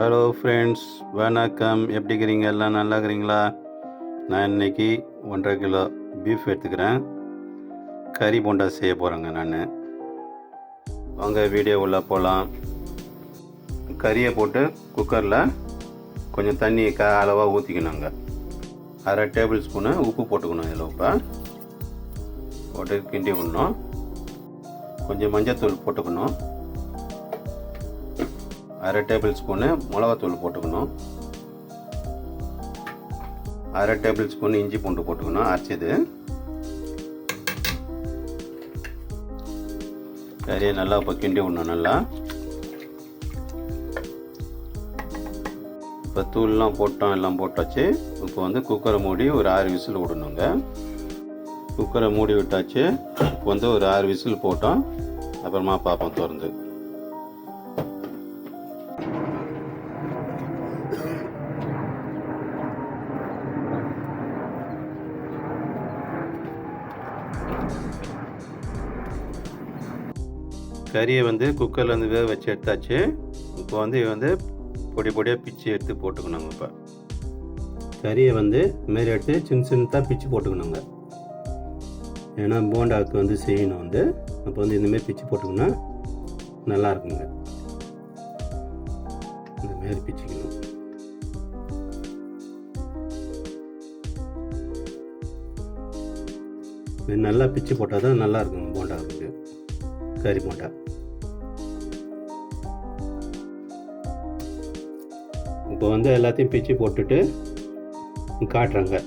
Hello friends, வணக்கம். எப்படி இருக்கிறீங்க? எல்லாம் நல்லா இருக்கிறீங்களா? நான் இன்றைக்கி 1.5 கிலோ பீஃப் எடுத்துக்கிறேன். கறி போண்டா செய்ய போகிறேங்க. நான் வாங்க வீடியோ உள்ள போகலாம். கறியை போட்டு குக்கரில் கொஞ்சம் தண்ணி அளவாக ஊற்றிக்கணுங்க. 1/2 டேபிள் ஸ்பூனு உப்பு போட்டுக்கணும். இதில் உப்பை போட்டு கிண்டி விடணும். கொஞ்சம் மஞ்சத்தூள் போட்டுக்கணும். 1/2 டேபிள் ஸ்பூனு மிளகாத்தூள் போட்டுக்கணும். 1/2 டேபிள் ஸ்பூன் இஞ்சி பூண்டு போட்டுக்கணும், அரைச்சது. கறியை நல்லா இப்போ கிண்டி விடணும். நல்லா இப்போ தூள்லாம் போட்டோம், எல்லாம் போட்டாச்சு. இப்போ வந்து குக்கரை மூடி ஒரு 6 விசில் விடணுங்க. குக்கரை மூடி விட்டாச்சு. இப்போ வந்து ஒரு 6 விசில் போட்டோம். அப்புறமா பார்ப்போம் திறந்து. கறியை வந்து குக்கரில் வந்து வேக வச்சு எடுத்தாச்சு. இப்போ வந்து பொடி பொடியாக பிச்சு எடுத்து போட்டுக்கணுங்க. இப்போ கறியை வந்து இதுமாரி எடுத்து சின்னதாக பிச்சு போட்டுக்கணுங்க. ஏன்னா போண்டாவுக்கு வந்து செய்யணும். அப்போ வந்து இந்தமாரி பிச்சு போட்டுக்கணும், நல்லா இருக்குங்க. இந்தமாரி பிச்சுக்கணும். நல்லா பிச்சு போட்டால் தான் நல்லா இருக்குங்க போண்டாவுக்கு, கறி போண்டா. இப்போ வந்து எல்லாத்தையும் பிச்சு போட்டுட்டு காட்டுறேங்க.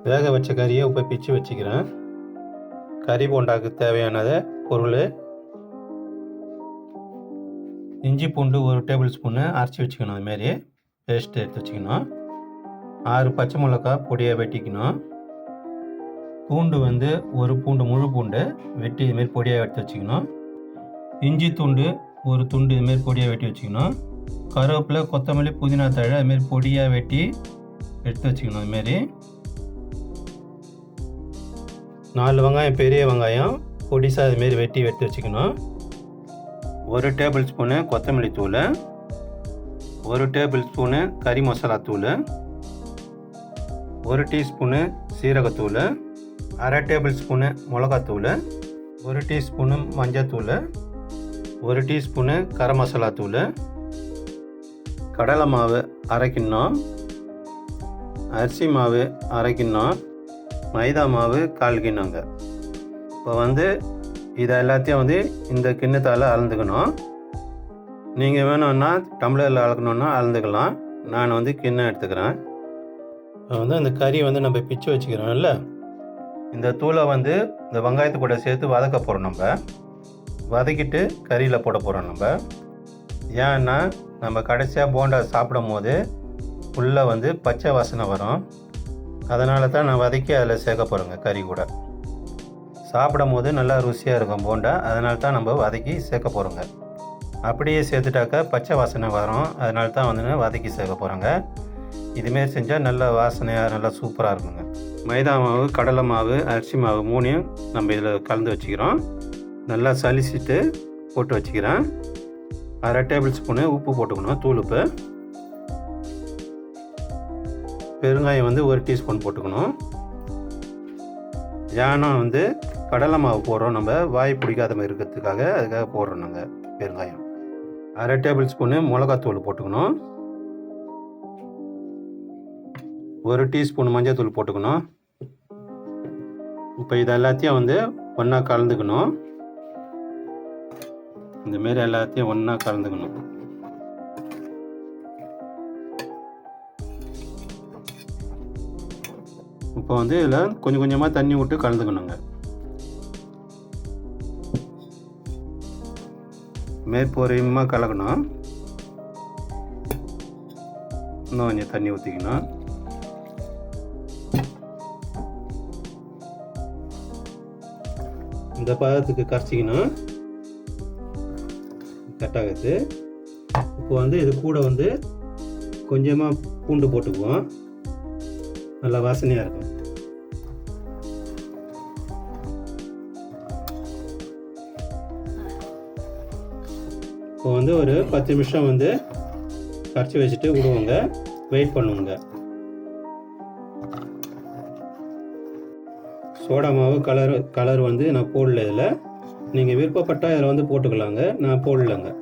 வேக வச்ச கறியை இப்போ பிச்சு வச்சுக்கிறேன். கறி போண்டாக்கு தேவையானது பொருள்: இஞ்சி பூண்டு 1 டேபிள் ஸ்பூனு அரைச்சி வச்சுக்கணும். அதுமாரி பேஸ்ட் எடுத்து வச்சுக்கணும். 6 பச்சை மிளகாய் பொடியாக வெட்டிக்கணும். பூண்டு வந்து 1 பூண்டு, முழு பூண்டு வெட்டி இதுமாரி பொடியாக எடுத்து வச்சுக்கணும். இஞ்சி துண்டு 1 துண்டு இதுமாரி பொடியாக வெட்டி வச்சுக்கணும். கருவேப்பிலை, கொத்தமல்லி, புதினா தழை அதுமாரி பொடியாக வெட்டி எடுத்து வச்சுக்கணும். அதுமாரி 4 வெங்காயம், பெரிய வெங்காயம் பொடிசாக இதுமாரி வெட்டி எடுத்து வச்சுக்கணும். 1 டேபிள் ஸ்பூனு கொத்தமல்லி தூள், 1 டேபிள் ஸ்பூனு கறி மசாலா தூள், 1 டீஸ்பூனு சீரகத்தூள், 1/2 டேபிள் ஸ்பூனு மிளகாத்தூள், 1 டீஸ்பூனு மஞ்சத்தூள், 1 டீஸ்பூனு கரம் மசாலா தூள், கடலை மாவு அரைக்கணும், அரிசி மாவு அரைக்கணும், மைதா மாவு 1/4 கிண்ணங்க. இப்போ வந்து இதை எல்லாத்தையும் வந்து இந்த கிண்ணத்தால் அளந்துக்கணும். நீங்கள் வேணும்னா டம்ளரில் அளக்கணுன்னா அளந்துக்கலாம். நான் வந்து கிண்ணம் எடுத்துக்கிறேன். இப்போ வந்து அந்த கறி வந்து நம்ம பிச்சு வச்சுக்கிறோம்ல, இந்த தூளை வந்து இந்த வெங்காயத்து கூட சேர்த்து வதக்க போகிறோம். நம்ம வதக்கிட்டு கறியில் போட போகிறோம். நம்ம ஏன்னா நம்ம கடைசியாக போண்டா சாப்பிடும் போது உள்ளே வந்து பச்சை வாசனை வரும். அதனால தான் நான் வதக்கி அதில் சேர்க்க போகிறேங்க. கறி கூட சாப்பிடும் போது நல்லா ருசியாக இருக்கும் போண்டா. அதனால தான் நம்ம வதக்கி சேர்க்க போகிறோங்க. அப்படியே சேர்த்துட்டாக்கா பச்சை வாசனை வரும். அதனால தான் வந்து வதக்கி சேர்க்க போகிறோங்க. இதுமாரி செஞ்சால் நல்ல வாசனையாக நல்லா சூப்பராக இருக்குங்க. மைதா மாவு, கடலை மாவு, அரிசி மாவு 3யும் நம்ம இதில் கலந்து வச்சுக்கிறோம். நல்லா சலிச்சிட்டு போட்டு வச்சுக்கிறேன். 1/2 டேபிள் ஸ்பூனு உப்பு போட்டுக்கணும், தூள் உப்பு. பெருங்காயம் வந்து 1 டீஸ்பூன் போட்டுக்கணும். ஏன்னா வந்து கடலை மாவு போடுறோம், நம்ம வாய் பிடிக்காத மாதிரி இருக்கிறதுக்காக, அதுக்காக போடுறோம் நாங்கள் பெருங்காயம். 1/2 டேபிள் ஸ்பூனு மிளகாத்தூள் போட்டுக்கணும். 1 டீஸ்பூன் மஞ்சள் தூள் போட்டுக்கணும். இப்போ இது எல்லாத்தையும் வந்து ஒன்றா கலந்துக்கணும். இந்தமாரி எல்லாத்தையும் ஒன்றா கலந்துக்கணும். இப்போ வந்து இதில் கொஞ்சம் கொஞ்சமாக தண்ணி விட்டு கலந்துக்கணுங்க. மேற்பொரியமாக கலக்கணும். இன்னும் கொஞ்சம் தண்ணி ஊற்றிக்கணும். இந்த பதத்துக்கு கரைச்சிக்கணும், கட்டாகத்து. இப்போ வந்து இது கூட வந்து கொஞ்சமாக பூண்டு போட்டுக்குவோம், நல்லா வாசனையாக இருக்கும். இப்போ வந்து ஒரு 10 நிமிஷம் வந்து கரைச்சி வச்சுட்டு விடுவோங்க, வெயிட் பண்ணுவோங்க. சோடா மாவு கலர் வந்து நான் போடல இதில். நீங்கள் விருப்பப்பட்டால் இதில் வந்து போட்டுக்கலாங்க, நான் போடலைங்க.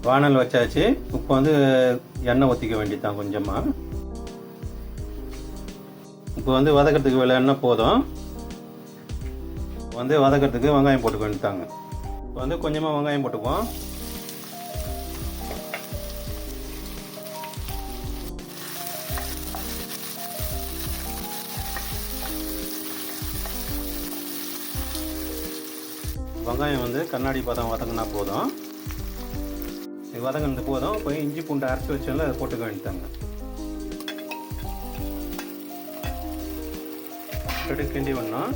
வானல் வச்சாச்சு. இப்போ வந்து எண்ணெய் ஊற்றிக்க வேண்டியதான் கொஞ்சமாக. இப்போ வந்து வதக்கிறதுக்கு வேலை எண்ணெய் போதும். வந்து வதக்கிறதுக்கு வெங்காயம் போட்டுக்க வேண்டியதாங்க. இப்போ வந்து கொஞ்சமாக வெங்காயம் போட்டுக்குவோம். வெங்காயம் வந்து கண்ணாடி பதம் வதங்கினா போதும். இது வதங்கினது போதும். இப்போ இஞ்சி பூண்டு அரைச்சி வச்சாலும் அதை போட்டுக்க வேண்டியதாங்க. கிண்டி பண்ணோம்.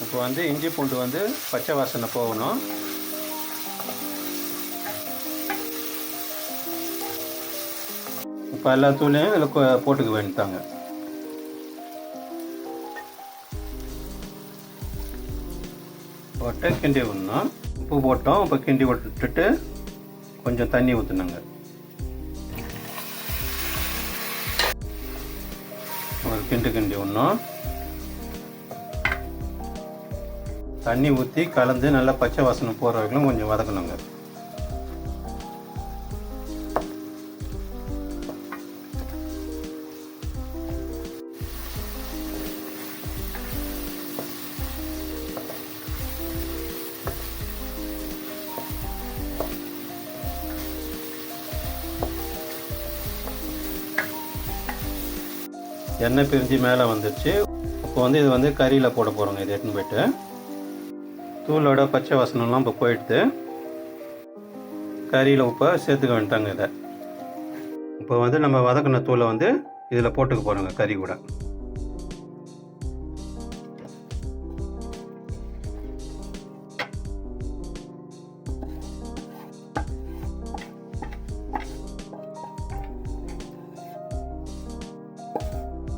இப்போ வந்து இஞ்சி பூண்டு வந்து பச்சை வாசனை போகணும். இப்போ எல்லா தூளையும் இதில் போட்டுக்க வேண்டியதாங்க. போட்டு கிண்டி விடணும். உப்பு போட்டோம். இப்போ கிண்டி விட்டுட்டு கொஞ்சம் தண்ணி ஊற்றுனாங்க. ஒரு கிண்டி விடணும். தண்ணி ஊற்றி கலந்து நல்லா பச்சை வாசனை போகிற வரைக்கும் கொஞ்சம் வதக்கணுங்க. எண்ணெய் பிரிஞ்சு மேலே வந்துடுச்சு. இப்போ வந்து இது வந்து கறியில் போட போகிறோங்க. இது எடுத்துன்னு போய்ட்டு தூளோட பச்சை வாசனம்லாம் இப்போ போயிடுது. கறியில் உப்பை சேர்த்துக்க வேண்டிட்டாங்க. இதை இப்போ வந்து நம்ம வதக்கின தூளை வந்து இதில் போட்டுக்க போகிறோங்க கறி கூட.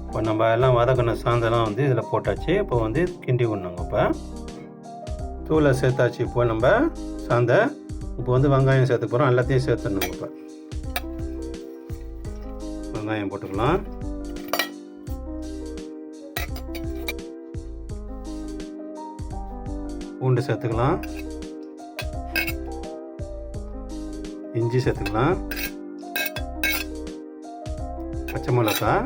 இப்போ நம்ம எல்லாம் வதக்கின சாந்தெல்லாம் வந்து இதில் போட்டாச்சு. இப்போ வந்து கிண்டி விடணுங்க. இப்போ தூளை சேர்த்தாச்சு. இப்போ நம்ம சாந்தை இப்போ வந்து வெங்காயம் சேர்த்துக்க போகிறோம். எல்லாத்தையும் சேர்த்துடணுங்க. இப்போ வெங்காயம் போட்டுக்கலாம். பூண்டு சேர்த்துக்கலாம். இஞ்சி சேர்த்துக்கலாம். பச்சை மிளகாய்,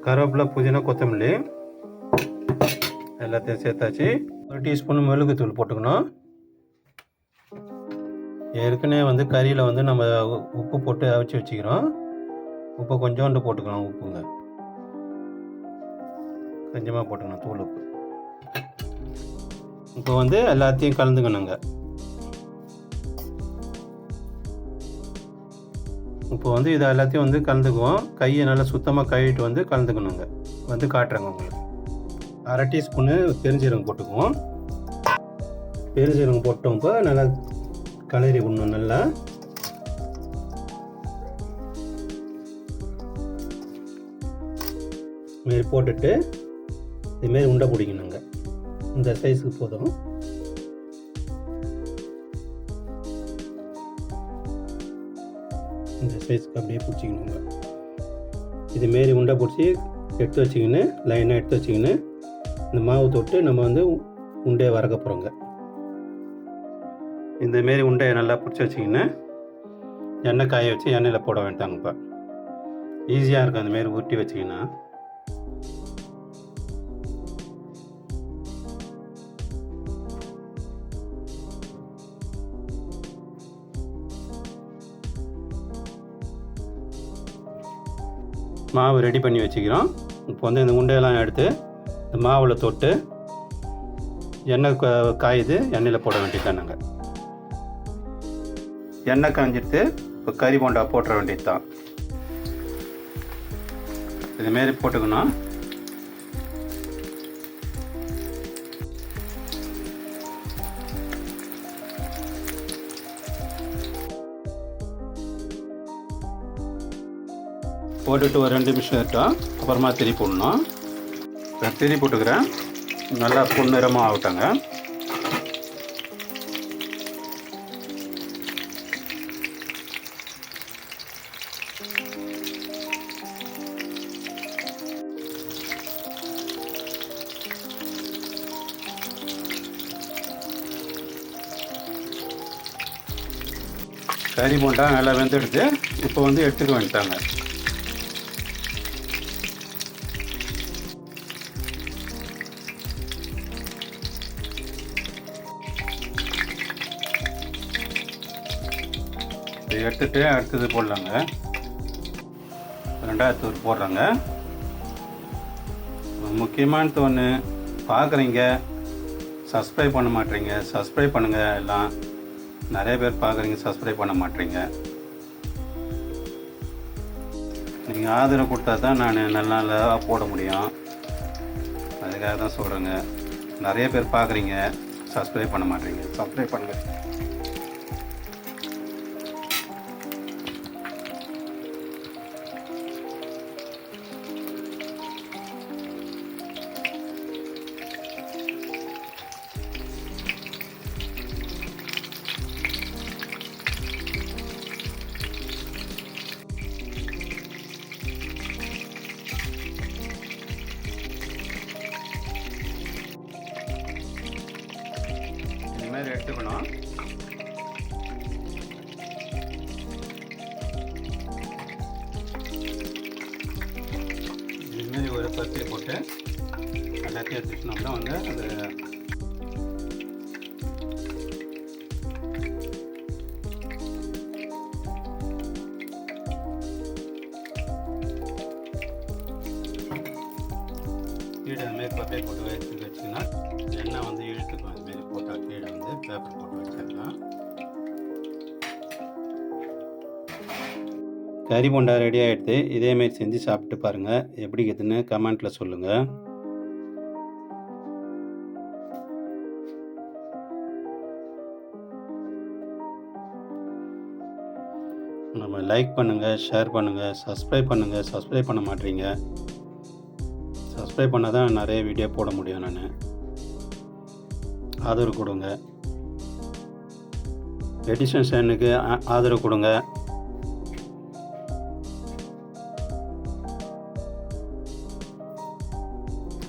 கருவேப்பிலை, புதினா, கொத்தமல்லி எல்லாத்தையும் சேர்த்தாச்சு. ஒரு டீஸ்பூன் மிளகுத்தூள் போட்டுக்கணும். ஏற்கனவே வந்து கறியில் வந்து நம்ம உப்பு போட்டு அவிச்சு வச்சுக்கிறோம். உப்பு கொஞ்சோண்டு போட்டுக்கலாம். உப்புங்க கொஞ்சமாக போட்டுக்கணும், தூள் உப்பு. இப்போ வந்து எல்லாத்தையும் கலந்துக்கணுங்க. இப்போ வந்து இதை எல்லாத்தையும் வந்து கலந்துக்குவோம். கையை நல்லா சுத்தமாக கழுவிட்டு வந்து கலந்துக்கணுங்க. வந்து காட்டுறேங்க உங்களுக்கு. அரை டீஸ்பூனு பெருஞ்சீரகம் போட்டுக்குவோம். பெருஞ்சீரகம் போட்டோம். இப்போ நல்லா கலரி விடணும். நல்லா இதுமாரி போட்டுட்டு இதுமாரி உண்டை பிடிக்கணுங்க. இந்த சைஸுக்கு போதும். இந்த சைஸுக்கு அப்படியே பிடிச்சிக்கணுங்க. இதுமாரி உண்டை பிடிச்சி எடுத்து வச்சிக்கின்னு லைனாக எடுத்து வச்சிக்கின்னு இந்த மாவு தொட்டு நம்ம வந்து உண்டையை வறக்க போகிறோங்க. இந்தமாரி உண்டையை நல்லா பிடிச்சி வச்சிக்கின்னு எண்ணெய் காய வச்சு எண்ணெயில் போட வேண்டாங்கப்பா. ஈஸியாக இருக்கும் அந்தமாரி உருட்டி வச்சிங்கன்னா. மாவு ரெடி பண்ணி வச்சுக்கிறோம். இப்போ வந்து இந்த உண்டையெல்லாம் எடுத்து இந்த மாவில் தொட்டு எண்ணெய் காயுது, எண்ணெயில் போட வேண்டியது நாங்கள். எண்ணெய் காஞ்சிட்டு இப்போ கறி போண்டா போட்டுற வேண்டியது தான். இதுமாரி போட்டுக்கணும். போட்டுட்டு ஒரு 2 நிமிஷம் இருக்கும். அப்புறமா திரி போடணும். திரி போட்டுக்கிறேன். நல்லா பொன்னிறமாக ஆகட்டங்க. கறி போண்டா நல்லா வெந்துடுது. இப்போ வந்து எடுத்துக்க வேண்டிட்டாங்க. எடுத்துட்டு அடுத்தது போடலாங்க. ரெண்டாவது போடுறாங்க. முக்கியமானது ஒன்று, பார்க்குறீங்க, சப்ஸ்கிரைப் பண்ண மாட்டீங்க. சப்ஸ்கிரைப் பண்ணுங்கள். எல்லாம் நிறைய பேர் பார்க்குறீங்க, சப்ஸ்கிரைப் பண்ண மாட்டீங்க. நீங்கள் ஆதரவு கொடுத்தா தான் நான் நல்லா போட முடியும். அதுக்காக தான் சொல்கிறேங்க. நிறைய பேர் பார்க்குறீங்க, சப்ஸ்கிரைப் பண்ண மாட்டீங்க. சப்ஸ்கிரைப் பண்ணுங்கள். இதுமாதிரி எடுத்துக்கணும். இதுமாரி ஒரு பத்தியை போட்டு எல்லாத்தையும் எடுத்துக்கிட்டோம்னா வந்து அது கீழே அதுமாரி பத்தியை போட்டு எடுத்து வச்சிங்கன்னா எண்ணெய் வந்து இழுத்துக்கும். அதுமாரி போட்டால் கீழே வந்து பேப்பர் போட்டு வச்சிடலாம். கறி போண்டா ரெடி ஆகிடுது. இதேமாரி செஞ்சு சாப்பிட்டு பாருங்கள். எப்படி இருக்குதுன்னு கமெண்ட்டில் சொல்லுங்கள். நம்ம லைக் பண்ணுங்கள், ஷேர் பண்ணுங்கள், சப்ஸ்கிரைப் பண்ணுங்கள். சப்ஸ்கிரைப் பண்ண மாட்டீங்க. சப்ஸ்கிரைப் பண்ணால் தான் நிறைய வீடியோ போட முடியும். நான் ஆதரவு கொடுங்க. எடிஷன் சேனலுக்கு ஆதரவு கொடுங்க.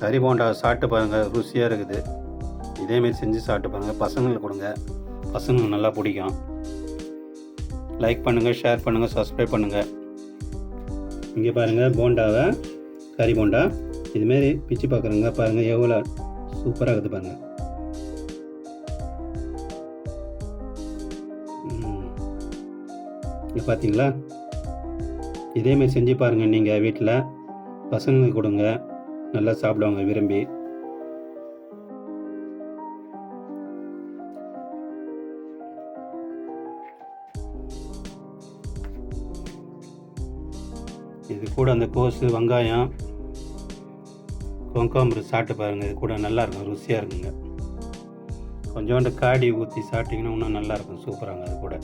கறி போண்டா சாப்பிட்டு பாருங்கள், ருசியாக இருக்குது. இதேமாரி செஞ்சு சாப்பிட்டு பாருங்கள். பசங்களுக்கு கொடுங்க, பசங்களுக்கு நல்லா பிடிக்கும். லைக் பண்ணுங்கள், ஷேர் பண்ணுங்கள், சப்ஸ்கிரைப் பண்ணுங்கள். இங்கே பாருங்கள் போண்டாவை, கறி போண்டா இதுமாரி பிச்சு பார்க்குறேங்க. பாருங்கள் எவ்வளோ சூப்பராக இருக்குது பாருங்கள். இங்கே பார்த்தீங்களா? இதேமாரி செஞ்சு பாருங்கள். நீங்கள் வீட்டில் பசங்களுக்கு கொடுங்க, நல்லா சாப்பிடுவாங்க விரும்பி. இது கூட அந்த கோஸு, வெங்காயம், கொங்கம்பரு சாப்பிட்டு பாருங்கள். இது கூட நல்லாயிருக்கும், ருசியாக இருக்குங்க. கொஞ்சோண்டு காடி ஊற்றி சாப்பிட்டிங்கன்னா இன்னும் நல்லாயிருக்கும், சூப்பராங்க. அது கூட